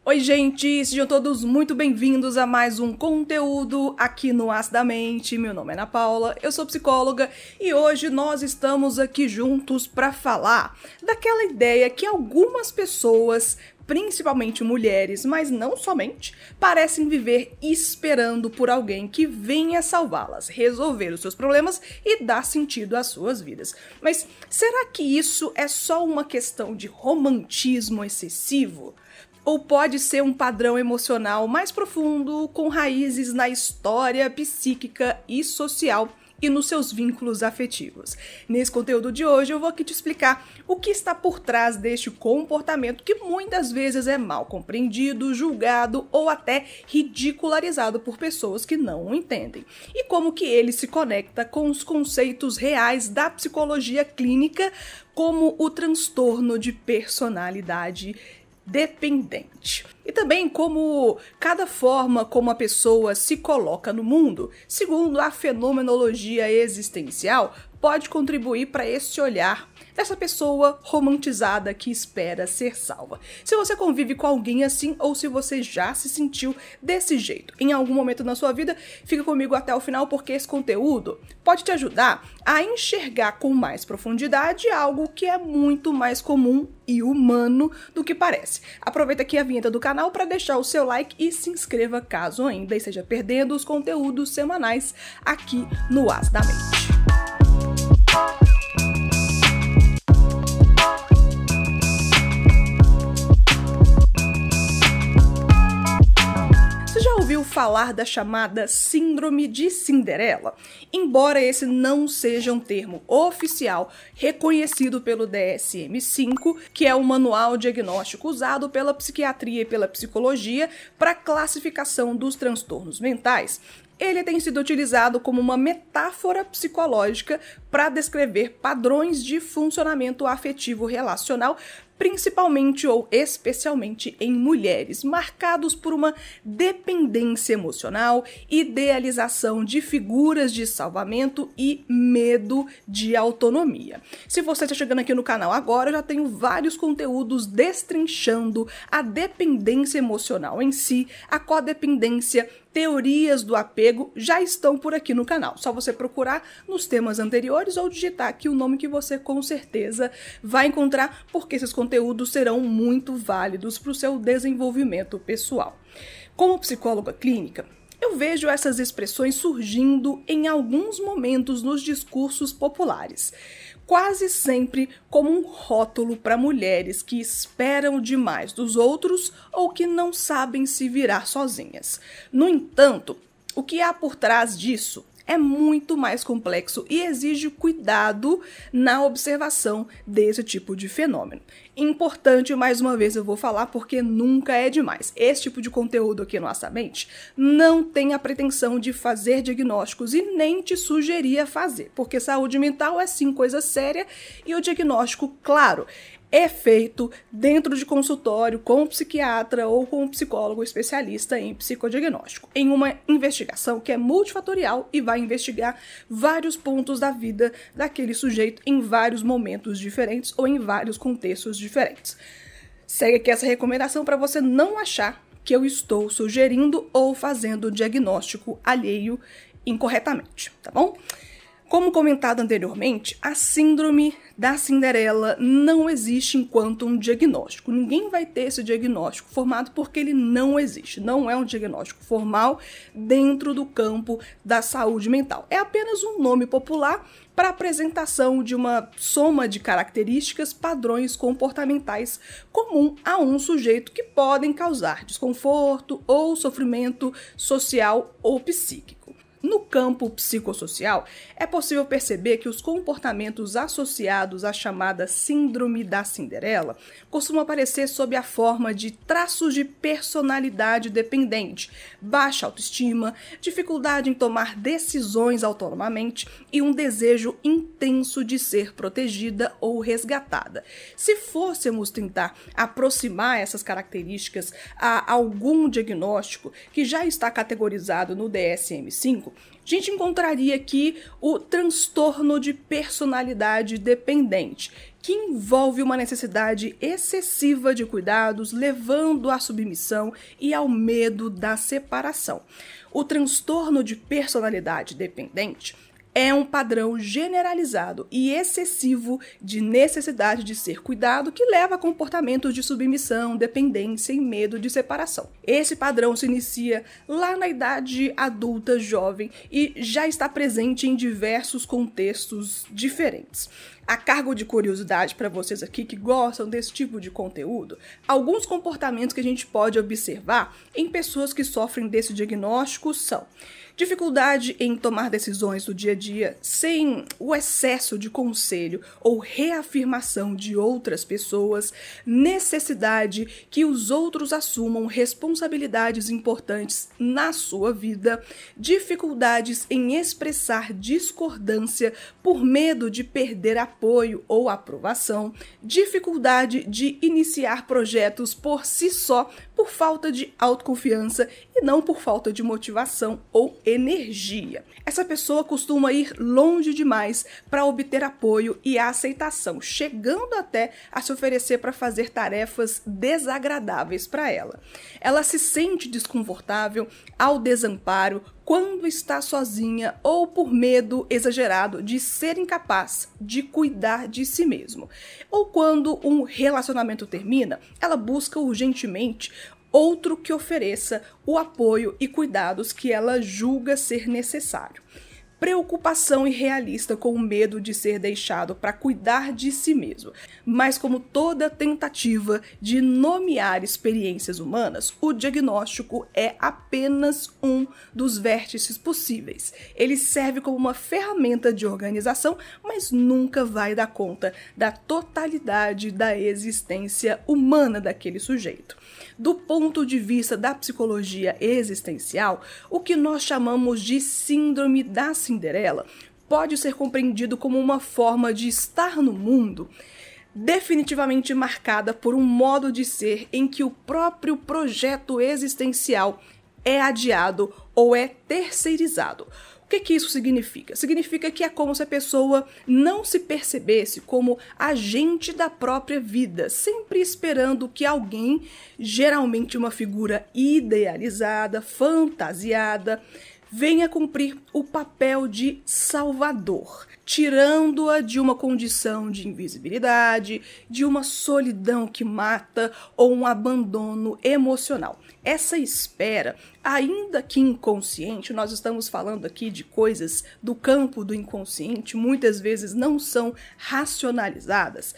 Oi gente, sejam todos muito bem-vindos a mais um conteúdo aqui no Acidamente. Meu nome é Ana Paula, eu sou psicóloga e hoje nós estamos aqui juntos para falar daquela ideia que algumas pessoas, principalmente mulheres, mas não somente, parecem viver esperando por alguém que venha salvá-las, resolver os seus problemas e dar sentido às suas vidas. Mas será que isso é só uma questão de romantismo excessivo? Ou pode ser um padrão emocional mais profundo, com raízes na história psíquica e social e nos seus vínculos afetivos? Nesse conteúdo de hoje eu vou aqui te explicar o que está por trás deste comportamento que muitas vezes é mal compreendido, julgado ou até ridicularizado por pessoas que não o entendem. E como que ele se conecta com os conceitos reais da psicologia clínica, como o transtorno de personalidade dependente. E também como cada forma como a pessoa se coloca no mundo, segundo a fenomenologia existencial, pode contribuir para esse olhar dessa pessoa romantizada que espera ser salva. Se você convive com alguém assim ou se você já se sentiu desse jeito em algum momento na sua vida, fica comigo até o final porque esse conteúdo pode te ajudar a enxergar com mais profundidade algo que é muito mais comum e humano do que parece. Aproveita aqui a vinheta do canal para deixar o seu like e se inscreva caso ainda esteja perdendo os conteúdos semanais aqui no As da Mente. Ouviu falar da chamada Síndrome de Cinderela? Embora esse não seja um termo oficial reconhecido pelo DSM-5, que é o manual diagnóstico usado pela psiquiatria e pela psicologia para classificação dos transtornos mentais, ele tem sido utilizado como uma metáfora psicológica para descrever padrões de funcionamento afetivo relacional, principalmente ou especialmente em mulheres, marcados por uma dependência emocional, idealização de figuras de salvamento e medo de autonomia. Se você está chegando aqui no canal agora, eu já tenho vários conteúdos destrinchando a dependência emocional em si, a codependência, teorias do apego, já estão por aqui no canal. Só você procurar nos temas anteriores ou digitar aqui o nome que você com certeza vai encontrar, porque esses conteúdos serão muito válidos para o seu desenvolvimento pessoal. Como psicóloga clínica, eu vejo essas expressões surgindo em alguns momentos nos discursos populares, quase sempre como um rótulo para mulheres que esperam demais dos outros ou que não sabem se virar sozinhas. No entanto, o que há por trás disso é muito mais complexo e exige cuidado na observação desse tipo de fenômeno. Importante, mais uma vez eu vou falar porque nunca é demais. Esse tipo de conteúdo aqui no Nossa Mente não tem a pretensão de fazer diagnósticos e nem te sugerir a fazer, porque saúde mental é sim coisa séria e o diagnóstico, claro, é feito dentro de consultório com um psiquiatra ou com um psicólogo especialista em psicodiagnóstico, em uma investigação que é multifatorial e vai investigar vários pontos da vida daquele sujeito em vários momentos diferentes ou em vários contextos diferentes. Segue aqui essa recomendação para você não achar que eu estou sugerindo ou fazendo diagnóstico alheio incorretamente, tá bom? Como comentado anteriormente, a síndrome da Cinderela não existe enquanto um diagnóstico. Ninguém vai ter esse diagnóstico formado porque ele não existe. Não é um diagnóstico formal dentro do campo da saúde mental. É apenas um nome popular para a apresentação de uma soma de características, padrões comportamentais comum a um sujeito que podem causar desconforto ou sofrimento social ou psíquico. No campo psicossocial, é possível perceber que os comportamentos associados à chamada Síndrome da Cinderela costumam aparecer sob a forma de traços de personalidade dependente, baixa autoestima, dificuldade em tomar decisões autonomamente e um desejo intenso de ser protegida ou resgatada. Se fôssemos tentar aproximar essas características a algum diagnóstico que já está categorizado no DSM-5, a gente encontraria aqui o transtorno de personalidade dependente, que envolve uma necessidade excessiva de cuidados, levando à submissão e ao medo da separação. O transtorno de personalidade dependente é um padrão generalizado e excessivo de necessidade de ser cuidado que leva a comportamentos de submissão, dependência e medo de separação. Esse padrão se inicia lá na idade adulta jovem e já está presente em diversos contextos diferentes. A cargo de curiosidade para vocês aqui que gostam desse tipo de conteúdo, alguns comportamentos que a gente pode observar em pessoas que sofrem desse diagnóstico são: dificuldade em tomar decisões do dia a dia sem o excesso de conselho ou reafirmação de outras pessoas, necessidade que os outros assumam responsabilidades importantes na sua vida, dificuldades em expressar discordância por medo de perder apoio ou aprovação, dificuldade de iniciar projetos por si só por falta de autoconfiança e não por falta de motivação ou energia. Essa pessoa costuma ir longe demais para obter apoio e aceitação, chegando até a se oferecer para fazer tarefas desagradáveis para ela. Ela se sente desconfortável ao desamparo quando está sozinha ou por medo exagerado de ser incapaz de cuidar de si mesmo. Ou quando um relacionamento termina, ela busca urgentemente outro que ofereça o apoio e cuidados que ela julga ser necessário. Preocupação irrealista com o medo de ser deixado para cuidar de si mesmo. Mas como toda tentativa de nomear experiências humanas, o diagnóstico é apenas um dos vértices possíveis. Ele serve como uma ferramenta de organização, mas nunca vai dar conta da totalidade da existência humana daquele sujeito. Do ponto de vista da psicologia existencial, o que nós chamamos de síndrome da Cinderela pode ser compreendido como uma forma de estar no mundo definitivamente marcada por um modo de ser em que o próprio projeto existencial é adiado ou é terceirizado. O que isso significa? Significa que é como se a pessoa não se percebesse como agente da própria vida, sempre esperando que alguém, geralmente uma figura idealizada, fantasiada, venha cumprir o papel de salvador, tirando-a de uma condição de invisibilidade, de uma solidão que mata ou um abandono emocional. Essa espera, ainda que inconsciente, nós estamos falando aqui de coisas do campo do inconsciente, muitas vezes não são racionalizadas,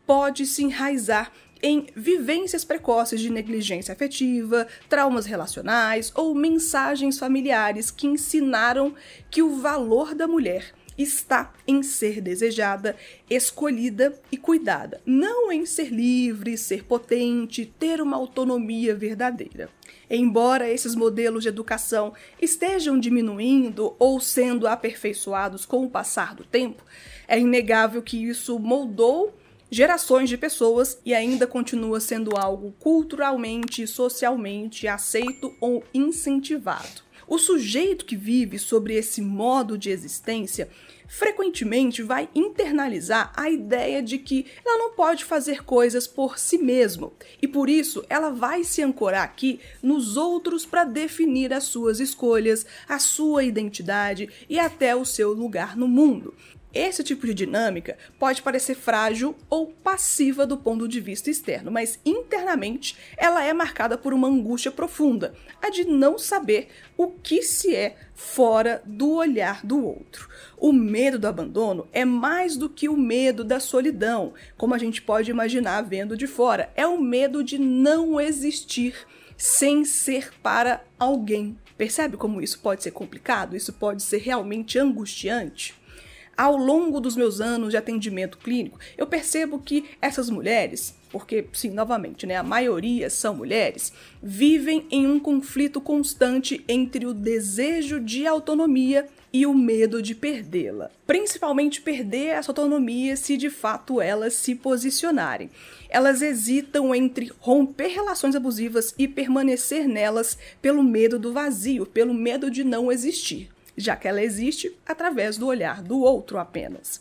pode se enraizar em vivências precoces de negligência afetiva, traumas relacionais ou mensagens familiares que ensinaram que o valor da mulher está em ser desejada, escolhida e cuidada, não em ser livre, ser potente, ter uma autonomia verdadeira. Embora esses modelos de educação estejam diminuindo ou sendo aperfeiçoados com o passar do tempo, é inegável que isso moldou gerações de pessoas e ainda continua sendo algo culturalmente e socialmente aceito ou incentivado. O sujeito que vive sobre esse modo de existência frequentemente vai internalizar a ideia de que ela não pode fazer coisas por si mesmo e por isso ela vai se ancorar aqui nos outros para definir as suas escolhas, a sua identidade e até o seu lugar no mundo. Esse tipo de dinâmica pode parecer frágil ou passiva do ponto de vista externo, mas internamente ela é marcada por uma angústia profunda, a de não saber o que se é fora do olhar do outro. O medo do abandono é mais do que o medo da solidão, como a gente pode imaginar vendo de fora. É o medo de não existir sem ser para alguém. Percebe como isso pode ser complicado? Isso pode ser realmente angustiante? Ao longo dos meus anos de atendimento clínico, eu percebo que essas mulheres, porque, sim, novamente, a maioria são mulheres, vivem em um conflito constante entre o desejo de autonomia e o medo de perdê-la. Principalmente perder essa autonomia se de fato elas se posicionarem. Elas hesitam entre romper relações abusivas e permanecer nelas pelo medo do vazio, pelo medo de não existir, já que ela existe através do olhar do outro apenas.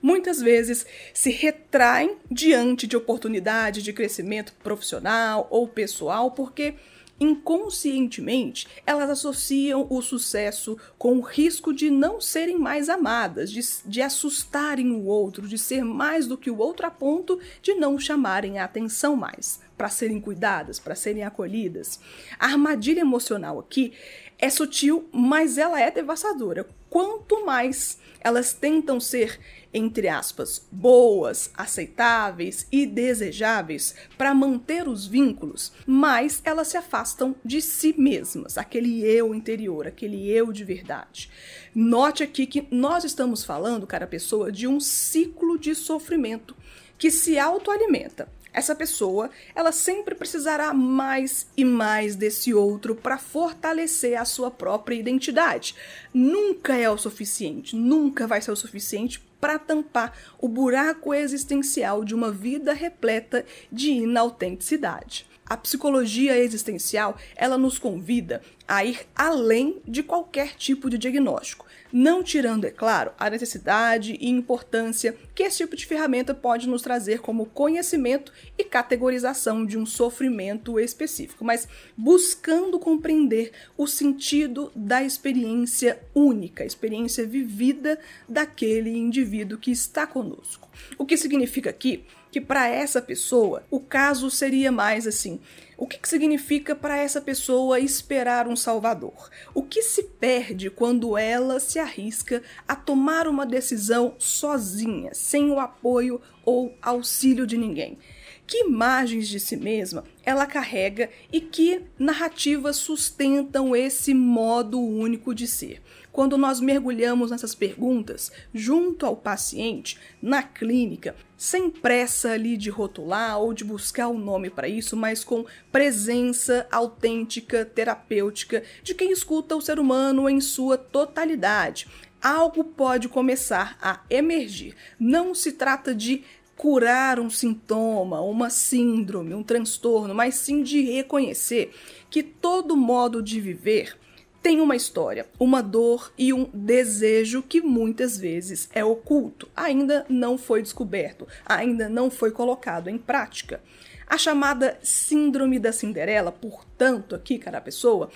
muitas vezes se retraem diante de oportunidade de crescimento profissional ou pessoal, porque inconscientemente elas associam o sucesso com o risco de não serem mais amadas, de assustarem o outro, de ser mais do que o outro a ponto de não chamarem a atenção mais, para serem cuidadas, para serem acolhidas. A armadilha emocional aqui é sutil, mas ela é devastadora. Quanto mais elas tentam ser, entre aspas, boas, aceitáveis e desejáveis para manter os vínculos, mais elas se afastam de si mesmas, aquele eu interior, aquele eu de verdade. Note aqui que nós estamos falando, cara pessoa, de um ciclo de sofrimento que se autoalimenta. Essa pessoa, ela sempre precisará mais e mais desse outro para fortalecer a sua própria identidade. Nunca é o suficiente, nunca vai ser o suficiente para tampar o buraco existencial de uma vida repleta de inautenticidade. A psicologia existencial, ela nos convida a ir além de qualquer tipo de diagnóstico, não tirando, é claro, a necessidade e importância que esse tipo de ferramenta pode nos trazer como conhecimento e categorização de um sofrimento específico, mas buscando compreender o sentido da experiência única, a experiência vivida daquele indivíduo que está conosco. O que significa aqui que para essa pessoa o caso seria mais assim: o que significa para essa pessoa esperar um salvador? O que se perde quando ela se arrisca a tomar uma decisão sozinha, sem o apoio ou auxílio de ninguém? Que imagens de si mesma ela carrega e que narrativas sustentam esse modo único de ser? Quando nós mergulhamos nessas perguntas, junto ao paciente, na clínica, sem pressa ali de rotular ou de buscar um nome para isso, mas com presença autêntica, terapêutica, de quem escuta o ser humano em sua totalidade, algo pode começar a emergir. Não se trata de curar um sintoma, uma síndrome, um transtorno, mas sim de reconhecer que todo modo de viver tem uma história, uma dor e um desejo que muitas vezes é oculto, ainda não foi descoberto, ainda não foi colocado em prática. A chamada síndrome da Cinderela, portanto, aqui, cara pessoa,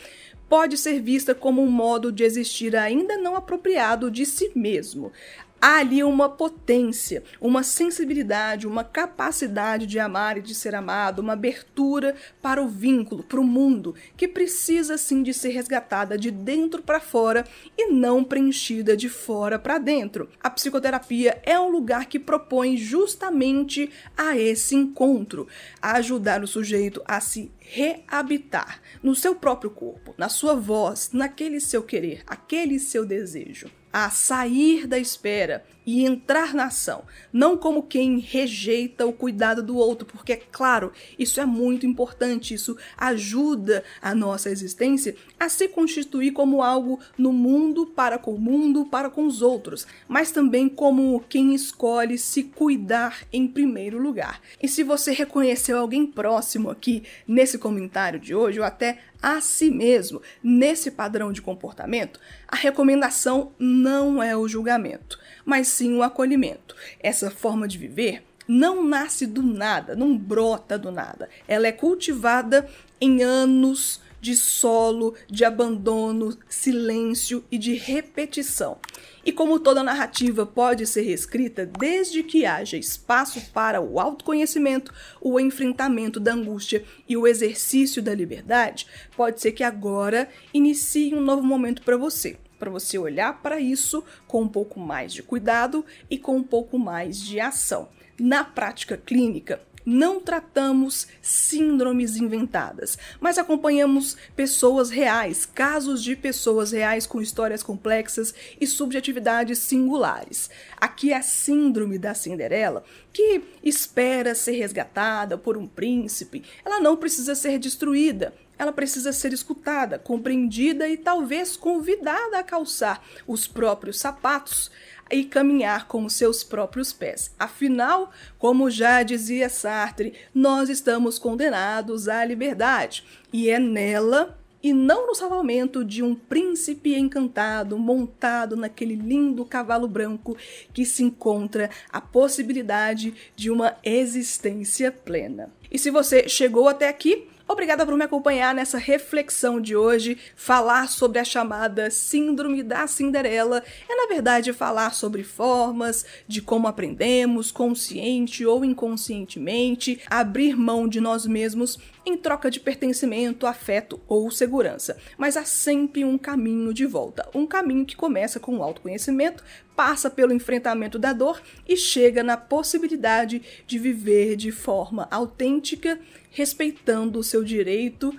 pode ser vista como um modo de existir ainda não apropriado de si mesmo. Há ali uma potência, uma sensibilidade, uma capacidade de amar e de ser amado, uma abertura para o vínculo, para o mundo, que precisa sim de ser resgatada de dentro para fora e não preenchida de fora para dentro. A psicoterapia é um lugar que propõe justamente a esse encontro, a ajudar o sujeito a se reabitar no seu próprio corpo, na sua voz, naquele seu querer, aquele seu desejo. A sair da espera e entrar na ação, não como quem rejeita o cuidado do outro, porque, é claro, isso é muito importante, isso ajuda a nossa existência a se constituir como algo no mundo, para com os outros, mas também como quem escolhe se cuidar em primeiro lugar. E se você reconheceu alguém próximo aqui nesse comentário de hoje, ou até a si mesmo, nesse padrão de comportamento, a recomendação não é o julgamento, mas sim o acolhimento. Essa forma de viver não nasce do nada, não brota do nada. Ela é cultivada em anos de solo, de abandono, silêncio e de repetição. E como toda narrativa pode ser reescrita desde que haja espaço para o autoconhecimento, o enfrentamento da angústia e o exercício da liberdade, pode ser que agora inicie um novo momento para você olhar para isso com um pouco mais de cuidado e com um pouco mais de ação. Na prática clínica, não tratamos síndromes inventadas, mas acompanhamos pessoas reais, casos de pessoas reais com histórias complexas e subjetividades singulares. Aqui é a síndrome da Cinderela, que espera ser resgatada por um príncipe. Ela não precisa ser destruída. Ela precisa ser escutada, compreendida e talvez convidada a calçar os próprios sapatos e caminhar com os seus próprios pés. Afinal, como já dizia Sartre, nós estamos condenados à liberdade e é nela e não no salvamento de um príncipe encantado montado naquele lindo cavalo branco que se encontra a possibilidade de uma existência plena. E se você chegou até aqui, obrigada por me acompanhar nessa reflexão de hoje. Falar sobre a chamada Síndrome da Cinderela é, na verdade, falar sobre formas de como aprendemos, consciente ou inconscientemente, abrir mão de nós mesmos em troca de pertencimento, afeto ou segurança. Mas há sempre um caminho de volta, um caminho que começa com o autoconhecimento, passa pelo enfrentamento da dor e chega na possibilidade de viver de forma autêntica, respeitando o seu direito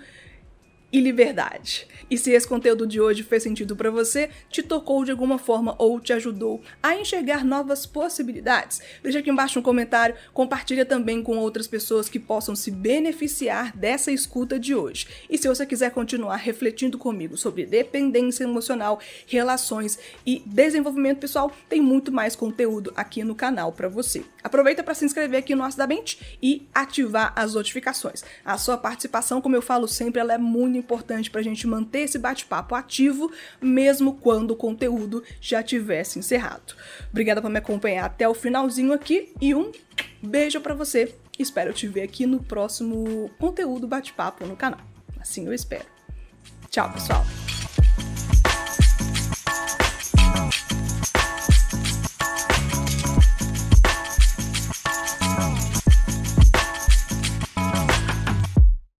e liberdade. E se esse conteúdo de hoje fez sentido para você, te tocou de alguma forma ou te ajudou a enxergar novas possibilidades, deixa aqui embaixo um comentário, compartilha também com outras pessoas que possam se beneficiar dessa escuta de hoje. E se você quiser continuar refletindo comigo sobre dependência emocional, relações e desenvolvimento pessoal, tem muito mais conteúdo aqui no canal para você. Aproveita para se inscrever aqui no Acidamente e ativar as notificações. A sua participação, como eu falo sempre, ela é muito importante para a gente manter esse bate-papo ativo, mesmo quando o conteúdo já tivesse encerrado. Obrigada por me acompanhar até o finalzinho aqui e um beijo para você. Espero te ver aqui no próximo conteúdo bate-papo no canal. Assim eu espero. Tchau, pessoal!